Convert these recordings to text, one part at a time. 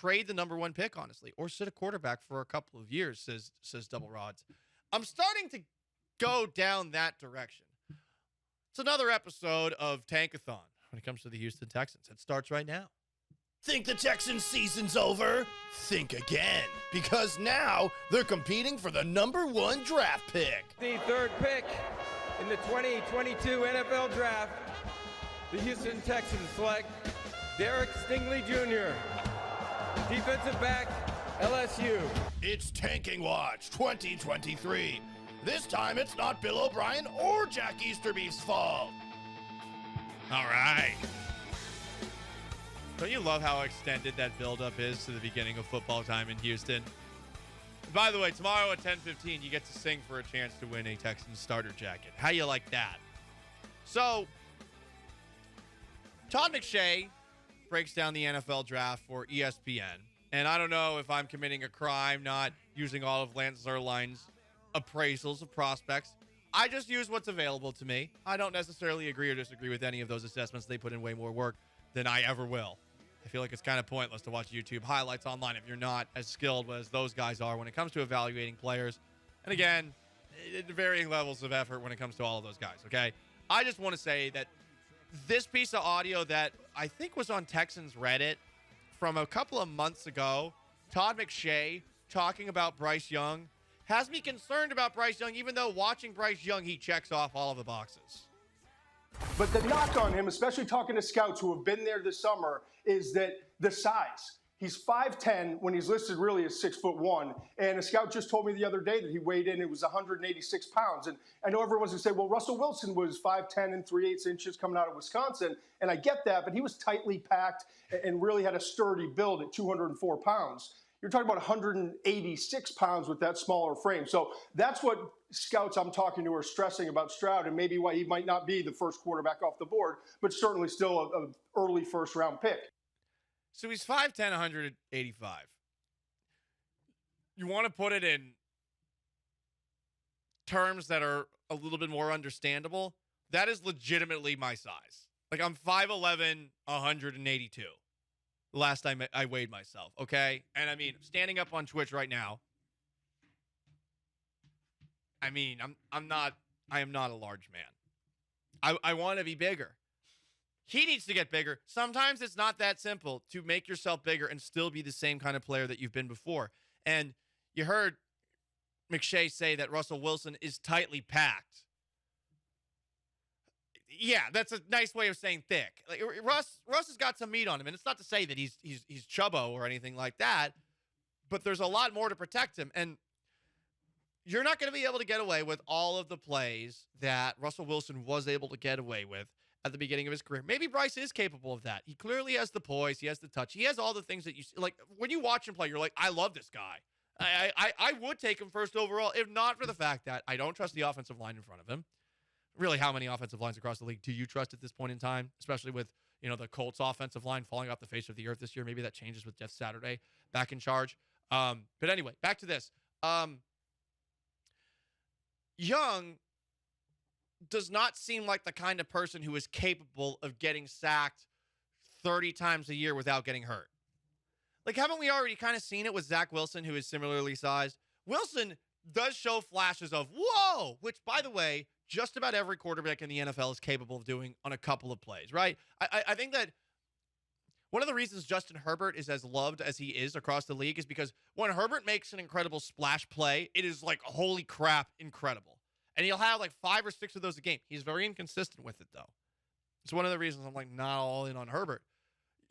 trade the number 1 pick, honestly, or sit a quarterback for a couple of years, says Double Rods. I'm starting to go down that direction. It's another episode of Tankathon when it comes to the Houston Texans. It starts right now. Think the Texans season's over? Think again, because now they're competing for the number 1 draft pick. The 3rd pick in the 2022 NFL Draft, the Houston Texans select Derek Stingley Jr., defensive back, LSU. It's Tanking Watch 2023. This time it's not Bill O'Brien or Jack Easterby's fault. All right. Don't you love how extended that buildup is to the beginning of football time in Houston? By the way, tomorrow at 10:15, you get to sing for a chance to win a Texans starter jacket. How you like that? So, Todd McShay breaks down the NFL draft for ESPN. And I don't know if I'm committing a crime not using all of Lance Zierlein's appraisals of prospects. I just use what's available to me. I don't necessarily agree or disagree with any of those assessments. They put in way more work than I ever will. I feel like it's kind of pointless to watch YouTube highlights online if you're not as skilled as those guys are when it comes to evaluating players. And again, varying levels of effort when it comes to all of those guys, okay? I just want to say that this piece of audio that I think was on Texans Reddit from a couple of months ago, Todd McShay talking about Bryce Young, has me concerned about Bryce Young, even though watching Bryce Young, he checks off all of the boxes. But the knock on him, especially talking to scouts who have been there this summer, is that the size. He's 5'10" when he's listed really as 6'1". And a scout just told me the other day that he weighed in, it was 186 pounds. And I know everyone's going to say, well, Russell Wilson was 5'10" and 3/8 inches coming out of Wisconsin. And I get that, but he was tightly packed and really had a sturdy build at 204 pounds. You're talking about 186 pounds with that smaller frame. So that's what scouts I'm talking to are stressing about Stroud, and maybe why he might not be the first quarterback off the board, but certainly still an early first-round pick. So he's 5'10", 185. You want to put it in terms that are a little bit more understandable? That is legitimately my size. Like, I'm 5'11", 182. Last time I weighed myself, okay? And I mean, standing up on Twitch right now, I mean, I am not a large man. I want to be bigger. He needs to get bigger. Sometimes it's not that simple to make yourself bigger and still be the same kind of player that you've been before. And you heard McShay say that Russell Wilson is tightly packed. Yeah, that's a nice way of saying thick. Like, Russ has got some meat on him, and it's not to say that he's chubbo or anything like that, but there's a lot more to protect him. And you're not going to be able to get away with all of the plays that Russell Wilson was able to get away with at the beginning of his career. Maybe Bryce is capable of that. He clearly has the poise. He has the touch. He has all the things that you see. Like, when you watch him play, you're like, I love this guy. I would take him first overall, if not for the fact that I don't trust the offensive line in front of him. Really, how many offensive lines across the league do you trust at this point in time, especially with, the Colts offensive line falling off the face of the earth this year? Maybe that changes with Jeff Saturday back in charge. But anyway, back to this. Young does not seem like the kind of person who is capable of getting sacked 30 times a year without getting hurt. Like, haven't we already kind of seen it with Zach Wilson, who is similarly sized? Wilson does show flashes of, whoa, which, by the way, just about every quarterback in the NFL is capable of doing on a couple of plays, right? I think that one of the reasons Justin Herbert is as loved as he is across the league is because when Herbert makes an incredible splash play, it is like, holy crap, incredible. And he'll have like 5 or 6 of those a game. He's very inconsistent with it, though. It's one of the reasons I'm like not all in on Herbert.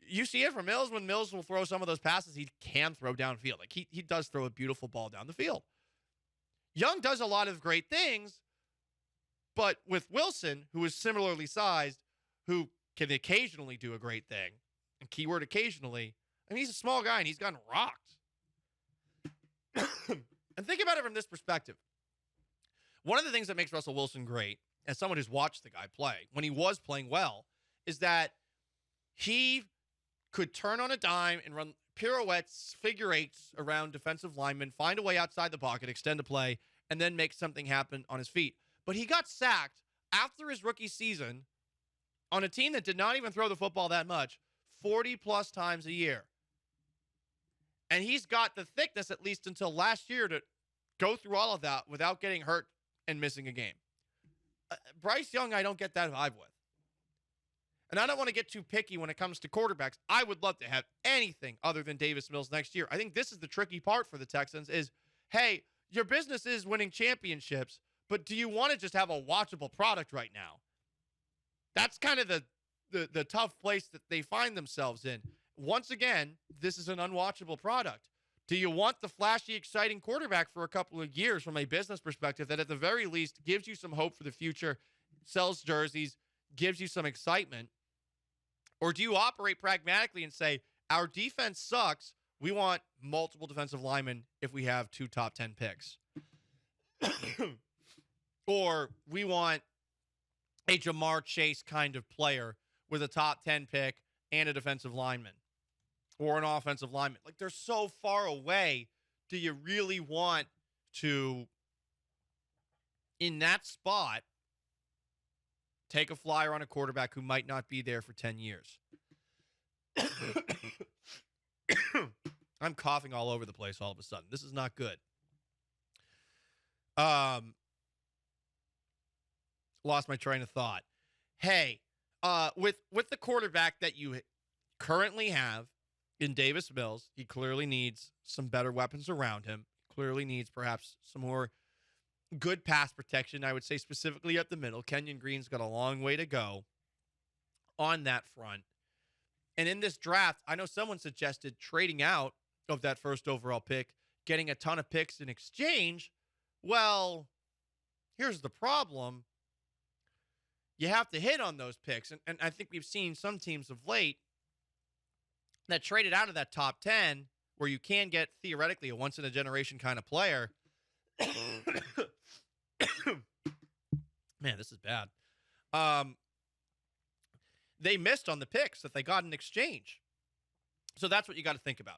You see it from Mills when Mills will throw some of those passes he can throw downfield. Like, he does throw a beautiful ball down the field. Young does a lot of great things, but with Wilson, who is similarly sized, who can occasionally do a great thing, and keyword occasionally, I mean, he's a small guy and he's gotten rocked. And think about it from this perspective. One of the things that makes Russell Wilson great, as someone who's watched the guy play, when he was playing well, is that he could turn on a dime and run pirouettes, figure eights around defensive linemen, find a way outside the pocket, extend a play, and then make something happen on his feet. But he got sacked after his rookie season on a team that did not even throw the football that much, 40-plus times a year. And he's got the thickness, at least until last year, to go through all of that without getting hurt and missing a game. Bryce Young, I don't get that vibe with. And I don't want to get too picky when it comes to quarterbacks. I would love to have anything other than Davis Mills next year. I think this is the tricky part for the Texans is, hey, your business is winning championships, but do you want to just have a watchable product right now? That's kind of the tough place that they find themselves in. Once again, this is an unwatchable product. Do you want the flashy, exciting quarterback for a couple of years from a business perspective that at the very least gives you some hope for the future, sells jerseys, gives you some excitement? Or do you operate pragmatically and say, our defense sucks, we want multiple defensive linemen if we have 2 top 10 picks? Or we want a Jamar Chase kind of player with a top 10 pick and a defensive lineman or an offensive lineman. Like, they're so far away. Do you really want to, in that spot, take a flyer on a quarterback who might not be there for 10 years? I'm coughing all over the place all of a sudden. This is not good. Lost my train of thought. Hey, with the quarterback that you currently have in Davis Mills, he clearly needs some better weapons around him. Clearly needs perhaps some more good pass protection, I would say specifically at the middle. Kenyon Green's got a long way to go on that front. And in this draft, I know someone suggested trading out of that first overall pick, getting a ton of picks in exchange. Well, here's the problem. You have to hit on those picks. And I think we've seen some teams of late that traded out of that top 10 where you can get theoretically a once-in-a-generation kind of player. Man, this is bad. They missed on the picks that they got in exchange. So that's what you got to think about.